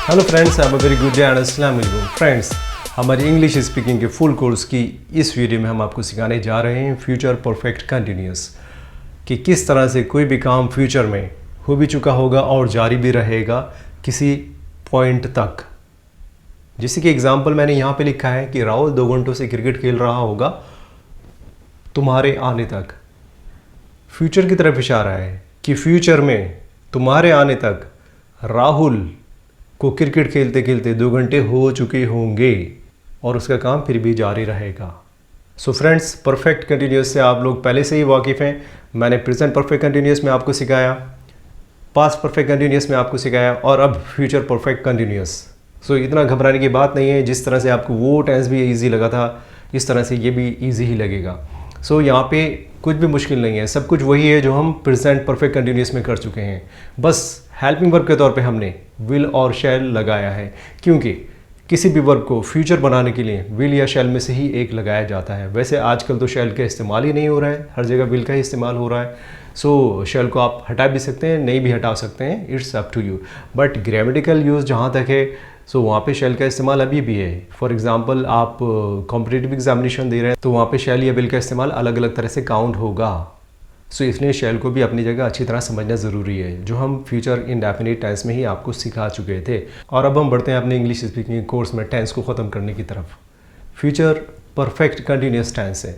Hello friends, have a very good day and अस्सलाम वालेकुम friends. हमारी इंग्लिश स्पीकिंग के फुल कोर्स की इस वीडियो में हम आपको सिखाने जा रहे हैं फ्यूचर परफेक्ट कंटिन्यूअस, कि किस तरह से कोई भी काम फ्यूचर में हो भी चुका होगा और जारी भी रहेगा किसी पॉइंट तक। जैसे कि एग्जांपल मैंने यहाँ पे लिखा है कि राहुल 2 घंटों से क्रिकेट खेल रहा होगा तुम्हारे आने तक। फ्यूचर की तरफ इशारा है कि फ्यूचर में तुम्हारे आने तक राहुल को क्रिकेट खेलते खेलते 2 घंटे हो चुके होंगे और उसका काम फिर भी जारी रहेगा। सो फ्रेंड्स, परफेक्ट कंटिन्यूअस से आप लोग पहले से ही वाकिफ़ हैं। मैंने प्रेजेंट परफेक्ट कंटिन्यूअस में आपको सिखाया, पास्ट परफेक्ट कंटिन्यूअस में आपको सिखाया और अब फ्यूचर परफेक्ट कंटिन्यूअस। सो इतना घबराने की बात नहीं है। जिस तरह से आपको वो टेंस भी ईजी लगा था, इस तरह से ये भी ईजी ही लगेगा। सो यहाँ पे कुछ भी मुश्किल नहीं है, सब कुछ वही है जो हम प्रेजेंट परफेक्ट कंटिन्यूअस में कर चुके हैं। बस हेल्पिंग वर्ब के तौर पे हमने विल और शैल लगाया है, क्योंकि किसी भी वर्ब को फ्यूचर बनाने के लिए विल या शैल में से ही एक लगाया जाता है। वैसे आजकल तो शैल का इस्तेमाल ही नहीं हो रहा है, हर जगह विल का ही इस्तेमाल हो रहा है। सो शैल को आप हटा भी सकते हैं, नहीं भी हटा सकते हैं, it's up to you. But grammatical use जहाँ तक है, सो वहाँ पे शैल का इस्तेमाल अभी भी है। फॉर एग्जांपल आप कॉम्पिटिटिव एग्जामिनेशन दे रहे हैं तो वहाँ पे शैल या विल का इस्तेमाल अलग अलग तरह से काउंट होगा। सो इसलिए शैल को भी अपनी जगह अच्छी तरह समझना ज़रूरी है, जो हम फ्यूचर इंडेफिनिट टेंस में ही आपको सिखा चुके थे। और अब हम बढ़ते हैं अपने इंग्लिश स्पीकिंग कोर्स में टेंस को ख़त्म करने की तरफ। फ्यूचर परफेक्ट कंटिन्यूअस टेंस है,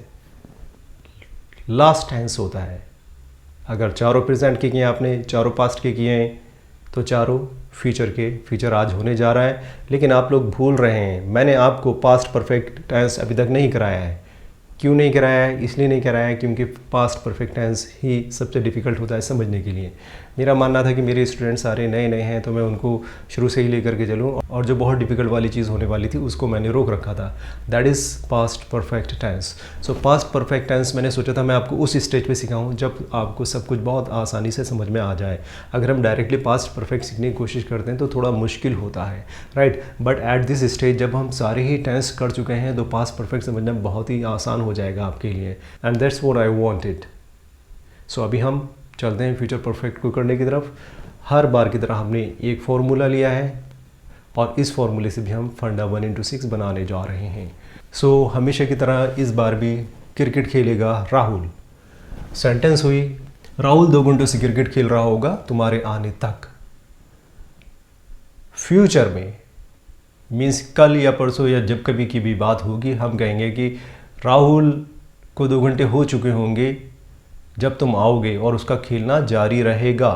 लास्ट टेंस होता है। अगर चारों प्रेजेंट के किए आपने, चारों पास्ट के किए हैं, तो चारों फ्यूचर के। फ्यूचर आज होने जा रहा है, लेकिन आप लोग भूल रहे हैं, मैंने आपको पास्ट परफेक्ट टेंस अभी तक नहीं कराया है। क्यों नहीं कराया है? इसलिए नहीं कराया है क्योंकि पास्ट परफेक्ट टेंस ही सबसे डिफ़िकल्ट होता है समझने के लिए। मेरा मानना था कि मेरे स्टूडेंट सारे नए नए हैं तो मैं उनको शुरू से ही लेकर के चलूँ, और जो बहुत डिफ़िकल्ट वाली चीज़ होने वाली थी उसको मैंने रोक रखा था। That is past perfect tense. So past perfect tense मैंने सोचा था मैं आपको उस स्टेज पे सिखाऊं जब आपको सब कुछ बहुत आसानी से समझ में आ जाए। अगर हम डायरेक्टली पास्ट परफेक्ट सीखने की कोशिश करते हैं तो थोड़ा मुश्किल होता है, right. But at this stage जब हम सारे ही टेंस कर चुके हैं तो पास्ट परफेक्ट समझना बहुत ही आसान हो जाएगा आपके लिए, and that's what I wanted. So अभी हम चलते हैं फ्यूचर परफेक्ट को करने की तरफ। हर बार की तरह हमने एक फार्मूला लिया है और इस फार्मूले से भी हम फंडा 1 into 6 बनाने जा रहे हैं। सो हमेशा की तरह इस बार भी क्रिकेट खेलेगा राहुल। सेंटेंस हुई, राहुल 2 घंटों से क्रिकेट खेल रहा होगा तुम्हारे आने तक। फ्यूचर में मीन्स कल या परसों या जब कभी की भी बात होगी, हम कहेंगे कि राहुल को 2 घंटे हो चुके होंगे जब तुम आओगे और उसका खेलना जारी रहेगा।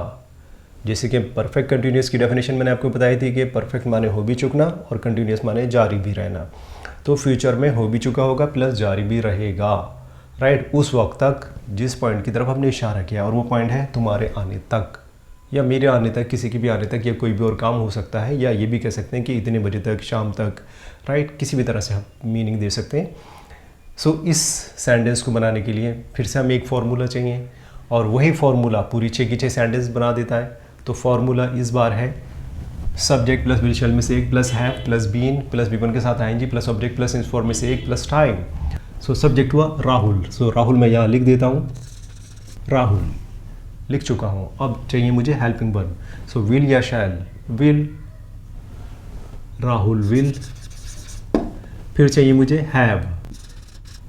जैसे कि परफेक्ट कंटिन्यूअस की डेफिनेशन मैंने आपको बताई थी कि परफेक्ट माने हो भी चुकना और कंटिन्यूअस माने जारी भी रहना। तो फ्यूचर में हो भी चुका होगा प्लस जारी भी रहेगा, राइट। उस वक्त तक जिस पॉइंट की तरफ हमने इशारा किया, और वो पॉइंट है तुम्हारे आने तक या मेरे आने तक, किसी के भी आने तक, या कोई भी और काम हो सकता है, या ये भी कह सकते हैं कि इतने बजे तक, शाम तक, राइट। किसी भी तरह से हम मीनिंग दे सकते हैं। सो इस सेंटेंस को बनाने के लिए फिर से हमें एक फार्मूला चाहिए, और वही फार्मूला पूरी 6 की 6 सेंटेंस बना देता है। तो फार्मूला इस बार है सब्जेक्ट प्लस विल शैल में से एक plus have plus been plus बी1 के साथ आएंगी प्लस ऑब्जेक्ट प्लस इस फॉर्म में से एक प्लस टाइम। सो सब्जेक्ट हुआ राहुल। सो राहुल मैं यहाँ लिख देता हूँ, राहुल लिख चुका हूँ। अब चाहिए मुझे हेल्पिंग वर्ब। सो विल या शैल, विल, राहुल विल। फिर चाहिए मुझे हैव,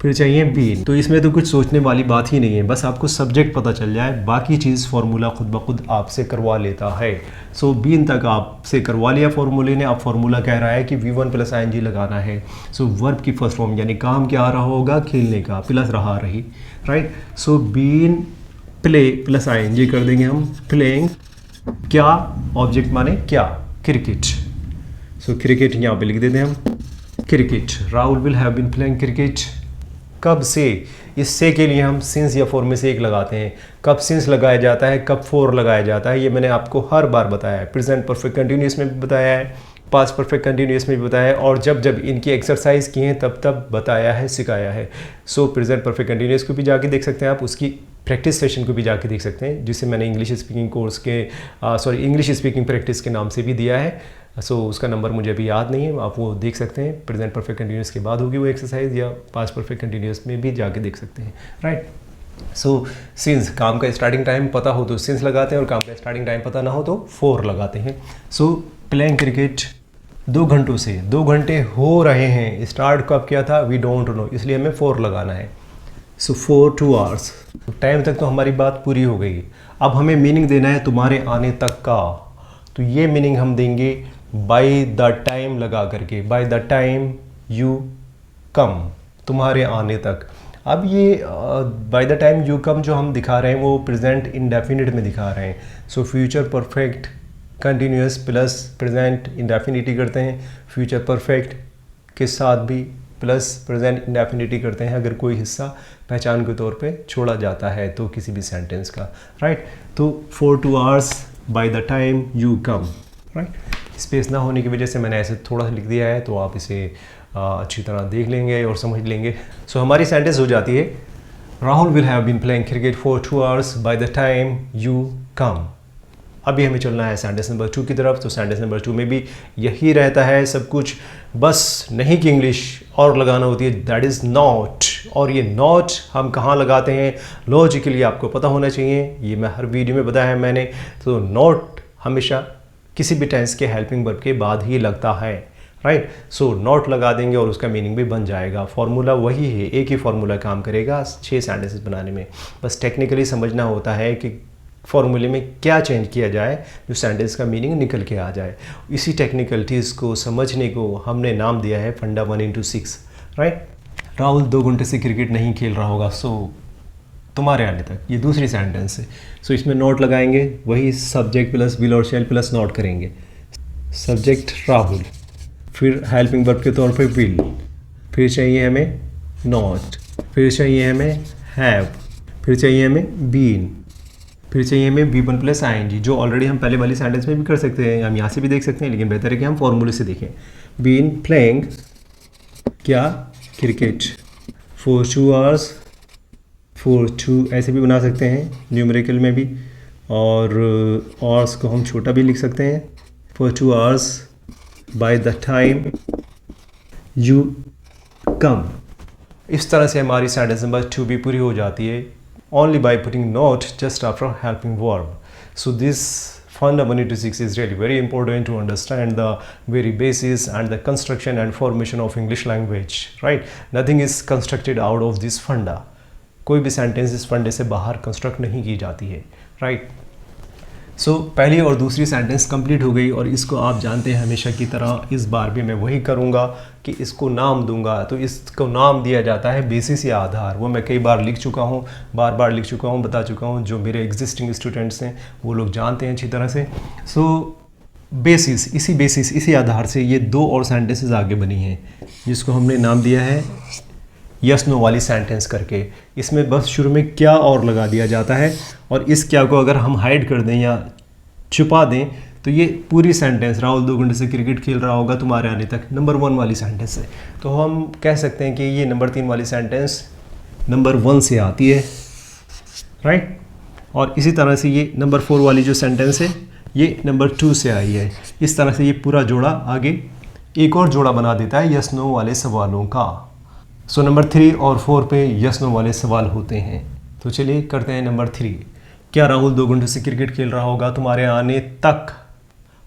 फिर चाहिए बीन। तो इसमें तो कुछ सोचने वाली बात ही नहीं है, बस आपको सब्जेक्ट पता चल जाए, बाकी चीज़ फार्मूला खुद ब खुद आपसे करवा लेता है। सो बीन तक आपसे करवा लिया फार्मूले ने। अब फार्मूला कह रहा है कि V1 प्लस ING लगाना है। सो वर्ब की फर्स्ट फॉर्म यानी काम क्या आ रहा होगा, खेलने का, प्लस रहा रही, right. So been play plus ING कर देंगे हम, प्लेइंग। क्या, ऑब्जेक्ट माने क्या, क्रिकेट। सो क्रिकेट यहाँ पे लिख देते हैं हम, cricket. Rahul will have been playing cricket. कब से, इस से के लिए हम सिंस या फॉर में से एक लगाते हैं। कब सिंस लगाया जाता है, कब फॉर लगाया जाता है, ये मैंने आपको हर बार बताया है। प्रेजेंट परफेक्ट कंटिन्यूअस में भी बताया है, पास्ट परफेक्ट कंटिन्यूअस में भी बताया है, और जब जब इनकी एक्सरसाइज की हैं तब तब बताया है, सिखाया है। सो प्रेजेंट परफेक्ट कंटिन्यूअस को भी जाके देख सकते हैं आप, उसकी प्रैक्टिस सेशन को भी जाके देख सकते हैं, जिसे मैंने इंग्लिश स्पीकिंग कोर्स के इंग्लिश स्पीकिंग प्रैक्टिस के नाम से भी दिया है। सो उसका नंबर मुझे अभी याद नहीं है, आप वो देख सकते हैं। प्रेजेंट परफेक्ट कंटिन्यूअस के बाद होगी वो एक्सरसाइज, या पास्ट परफेक्ट कंटिन्यूअस में भी जाके देख सकते हैं, राइट। सो सिंस काम का स्टार्टिंग टाइम पता हो तो सिंस लगाते हैं, और काम का स्टार्टिंग टाइम पता ना हो तो फॉर लगाते हैं। सो प्लेइंग क्रिकेट 2 घंटों से, 2 घंटे हो रहे हैं। स्टार्ट कब किया था वी डोंट नो, इसलिए हमें 4 लगाना है। सो 4 2 आवर्स। टाइम तक तो हमारी बात पूरी हो गई। अब हमें मीनिंग देना है तुम्हारे आने तक का। तो ये मीनिंग हम देंगे बाय द टाइम लगा करके, बाय द टाइम यू कम, तुम्हारे आने तक। अब ये बाय द टाइम यू कम जो हम दिखा रहे हैं वो प्रेजेंट इंडेफिनिट में दिखा रहे हैं। So future perfect continuous plus present indefinite करते हैं, फ्यूचर परफेक्ट के साथ भी प्लस प्रेजेंट इंडेफिनिटी करते हैं अगर कोई हिस्सा पहचान के तौर पे छोड़ा जाता है तो किसी भी सेंटेंस का, राइट। तो 4 2 hours by the time you come, right. Space ना होने की वजह से मैंने ऐसे थोड़ा सा लिख दिया है, तो आप इसे अच्छी तरह देख लेंगे और समझ लेंगे। सो हमारी सेंटेंस हो जाती है Rahul will have been playing cricket for 2 hours by the time you come. अभी हमें चलना है सेंटेंस नंबर 2 की तरफ। तो सेंटेंस नंबर 2 में भी यही रहता है सब कुछ, बस नहीं कि इंग्लिश और लगाना होती है, दैट इज़ नॉट। और ये नॉट हम कहाँ लगाते हैं, लॉजिकली आपको पता होना चाहिए, ये मैं हर वीडियो में बताया है मैंने। तो नॉट हमेशा किसी भी टेंस के हेल्पिंग वर्ब के बाद ही लगता है, राइट। सो नॉट लगा देंगे और उसका मीनिंग भी बन जाएगा। फॉर्मूला वही है, एक ही फॉर्मूला काम करेगा 6 सेंटेंसेस बनाने में। बस टेक्निकली समझना होता है कि फॉर्मूले में क्या चेंज किया जाए जो सेंटेंस का मीनिंग निकल के आ जाए। इसी टेक्निकलिटीज़ को समझने को हमने नाम दिया है फंडा 1 into 6, राइट। राहुल 2 घंटे से क्रिकेट नहीं खेल रहा होगा, सो तुम्हारे आने तक, ये दूसरी सेंटेंस है। सो इसमें नोट लगाएंगे, वही सब्जेक्ट प्लस विल और शैल प्लस नोट करेंगे। सब्जेक्ट राहुल, फिर हेल्पिंग वर्ब के तौर पे विल, फिर चाहिए हमें नॉट, फिर चाहिए हमें हैव, फिर चाहिए हमें बीन, फिर चाहिए हमें V1 प्लस ING, जो ऑलरेडी हम पहले वाली सेंटेंस में भी कर सकते हैं, हम यहाँ से भी देख सकते हैं, लेकिन बेहतर है कि हम फॉर्मूले से देखें। बीन प्लेइंग क्या क्रिकेट फॉर 2 आवर्स, फॉर 2 ऐसे भी बना सकते हैं न्यूमेरिकल में भी, और आवर्स को हम छोटा भी लिख सकते हैं। For 2 hours by the time you come. इस तरह से हमारी सेंटेंस नंबर 2 भी पूरी हो जाती है only by putting not just after helping verb. So this funda 1 into 6 is really very important to understand the very basis and the construction and formation of English language, right? Nothing is constructed out of this funda. कोई भी sentence इस फंडे से बाहर construct नहीं की जाती है, राइट। सो पहली और दूसरी सेंटेंस कंप्लीट हो गई, और इसको आप जानते हैं हमेशा की तरह इस बार भी मैं वही करूँगा कि इसको नाम दूंगा। तो इसको नाम दिया जाता है बेसिस या आधार। वो मैं कई बार लिख चुका हूँ, बार बार लिख चुका हूँ, बता चुका हूँ। जो मेरे एग्जिस्टिंग स्टूडेंट्स हैं वो लोग जानते हैं अच्छी तरह से। सो बेसिस, इसी आधार से ये 2 और सेंटेंसेस आगे बनी हैं, जिसको हमने नाम दिया है यस नो वाली सेंटेंस करके। इसमें बस शुरू में क्या और लगा दिया जाता है, और इस क्या को अगर हम हाइड कर दें या छुपा दें तो ये पूरी सेंटेंस राहुल 2 घंटे से क्रिकेट खेल रहा होगा तुम्हारे आने तक नंबर 1 वाली सेंटेंस है। तो हम कह सकते हैं कि ये नंबर 3 वाली सेंटेंस नंबर 1 से आती है, राइट। और इसी तरह से ये नंबर 4 वाली जो सेंटेंस है ये नंबर 2 से आई है। इस तरह से ये पूरा जोड़ा आगे एक और जोड़ा बना देता है यस नो वाले सवालों का। सो नंबर 3 और 4 पे यस नो वाले सवाल होते हैं। तो चलिए करते हैं नंबर 3। क्या राहुल 2 घंटे से क्रिकेट खेल रहा होगा तुम्हारे आने तक,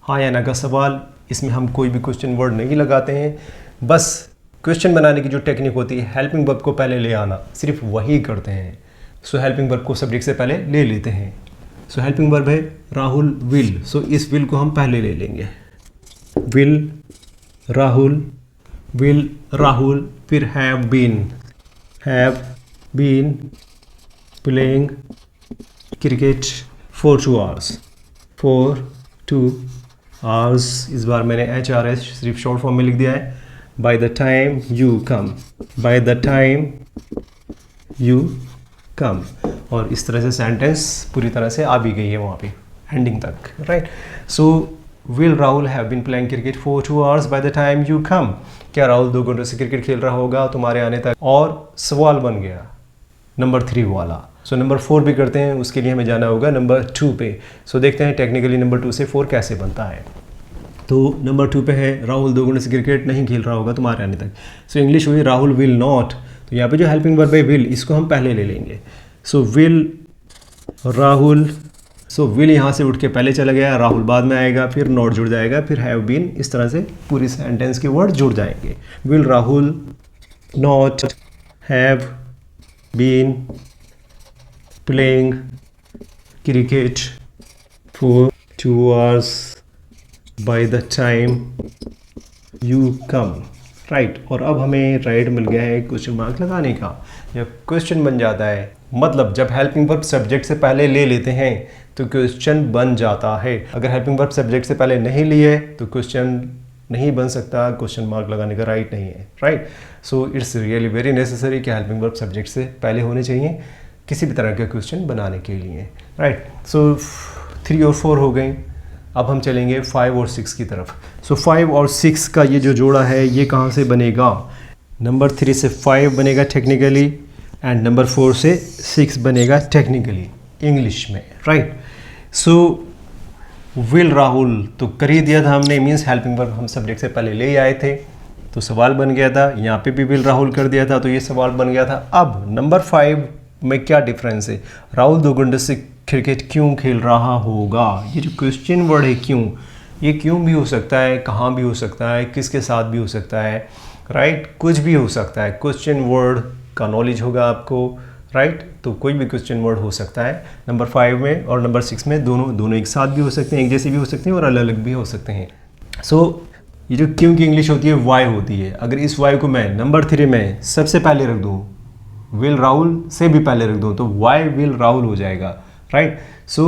हाँ या ना का सवाल। इसमें हम कोई भी क्वेश्चन वर्ड नहीं लगाते हैं, बस क्वेश्चन बनाने की जो टेक्निक होती है हेल्पिंग वर्ब को पहले ले आना, सिर्फ वही करते हैं। सो हेल्पिंग वर्ब को सब्जेक्ट से पहले ले लेते हैं। सो हेल्पिंग वर्ब है राहुल विल, सो इस विल को हम पहले ले लेंगे। विल राहुल, फिर have been playing cricket for 2 hours, इस बार मैंने HRS सिर्फ शॉर्ट फॉर्म में लिख दिया है। बाय द टाइम यू कम, और इस तरह से सेंटेंस पूरी तरह से आ भी गई है वहाँ पे एंडिंग तक, right. So will Rahul have been playing cricket for 2 hours by the time you come. क्या राहुल 2 घंटे से क्रिकेट खेल रहा होगा तुम्हारे आने तक, और सवाल बन गया नंबर 3 वाला। सो नंबर 4 भी करते हैं, उसके लिए हमें जाना होगा नंबर 2 पे। सो देखते हैं टेक्निकली नंबर 2 से 4 कैसे बनता है। तो नंबर 2 पे है राहुल 2 घंटे से क्रिकेट नहीं खेल रहा होगा तुम्हारे आने तक। सो इंग्लिश हुई राहुल विल नॉट, तो यहाँ पे जो हेल्पिंग वर्ब है विल, इसको हम पहले ले लेंगे। सो विल राहुल सो विल यहाँ से उठ के पहले चला गया, राहुल बाद में आएगा, फिर नॉट जुड़ जाएगा, फिर हैव बीन, इस तरह से पूरी सेंटेंस के वर्ड जुड़ जाएंगे। Will Rahul not have been playing cricket for 2 hours by the time you come, right. और अब हमें राइट मिल गया है क्वेश्चन मार्क लगाने का। जब क्वेश्चन बन जाता है, मतलब जब हेल्पिंग वर्ब सब्जेक्ट से पहले ले लेते हैं तो क्वेश्चन बन जाता है। अगर हेल्पिंग वर्ब सब्जेक्ट से पहले नहीं लिए तो क्वेश्चन नहीं बन सकता, क्वेश्चन मार्क लगाने का राइट नहीं है, right. So it's really very necessary कि हेल्पिंग वर्ब सब्जेक्ट से पहले होने चाहिए किसी भी तरह के क्वेश्चन बनाने के लिए, राइट। सो 3 और 4 हो गई। अब हम चलेंगे 5 और 6 की तरफ। सो 5 और 6 का ये जो जोड़ा है ये कहाँ से बनेगा? नंबर 3 से 5 बनेगा टेक्निकली, एंड नंबर 4 से 6 बनेगा टेक्निकली इंग्लिश में, राइट। सो विल राहुल तो कर ही दिया था हमने, मीन्स हेल्पिंग वर्ब हम सब्जेक्ट से पहले ले आए थे तो सवाल बन गया था। यहाँ पे भी विल राहुल कर दिया था तो ये सवाल बन गया था। अब नंबर 5 में क्या डिफरेंस है? राहुल 2 घंटे से क्रिकेट क्यों खेल रहा होगा? ये जो क्वेश्चन वर्ड है क्यों, ये क्यों भी हो सकता है, कहाँ भी हो सकता है, किसके साथ भी हो सकता है, राइट। कुछ भी हो सकता है। क्वेश्चन वर्ड का नॉलेज होगा आपको, राइट। तो कोई भी क्वेश्चन वर्ड हो सकता है। नंबर 5 में और नंबर 6 में दोनों एक साथ भी हो सकते हैं, एक जैसे भी हो सकते हैं और अलग अलग भी हो सकते हैं। सो ये जो क्यों की इंग्लिश होती है वाई होती है। अगर इस वाई को मैं नंबर 3 में सबसे पहले रख दूँ, विल राहुल से भी पहले रख दूँ, तो वाई विल राहुल हो जाएगा, राइट। सो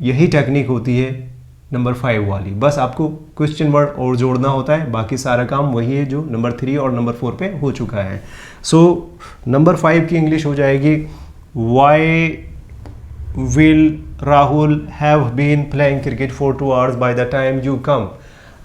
यही टेक्निक होती है नंबर 5 वाली। बस आपको क्वेश्चन वर्ड और जोड़ना होता है, बाकी सारा काम वही है जो नंबर 3 और नंबर 4 पे हो चुका है। सो नंबर 5 की इंग्लिश हो जाएगी why will Rahul have been playing cricket for 2 hours by the time you come.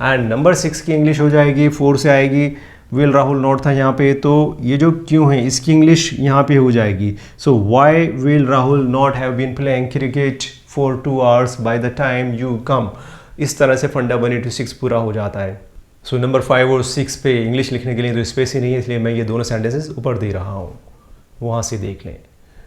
And number 6 की इंग्लिश हो जाएगी 4 से आएगी, विल राहुल नॉट था यहाँ पे, तो ये जो क्यों है इसकी इंग्लिश यहाँ पे हो जाएगी। So why will Rahul not have been playing cricket for 2 hours by the time you come. इस तरह से फंडा 1 to 6 पूरा हो जाता है। सो नंबर 5 और 6 पे इंग्लिश लिखने के लिए तो स्पेस ही नहीं है, इसलिए मैं ये दोनों सेंटेंसेस ऊपर दे रहा हूँ, वहाँ से देख लें।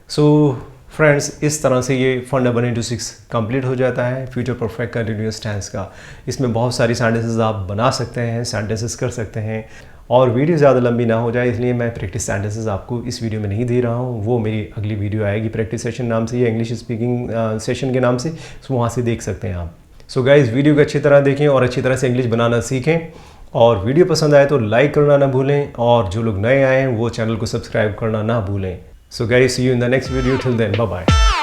सो फ्रेंड्स, इस तरह से ये फंडा 1 to 6 कंप्लीट हो जाता है फ्यूचर परफेक्ट कंटिन्यूअस टेंस का। इसमें बहुत सारी सेंटेंसेस आप बना सकते हैं, सेंटेंसेस कर सकते हैं, और वीडियो ज़्यादा लंबी ना हो जाए इसलिए मैं प्रैक्टिस सेंटेंसेस आपको इस वीडियो में नहीं दे रहा हूँ। वो मेरी अगली वीडियो आएगी प्रैक्टिस सेशन नाम से या इंग्लिश स्पीकिंग सेशन के नाम से, सो वहाँ से देख सकते हैं आप। सो गाइज़, वीडियो को अच्छी तरह देखें और अच्छी तरह से इंग्लिश बनाना सीखें, और वीडियो पसंद आए तो लाइक करना ना भूलें, और जो लोग नए आए हैं वो चैनल को सब्सक्राइब करना ना भूलें। So guys, see you in the next video, till then bye bye.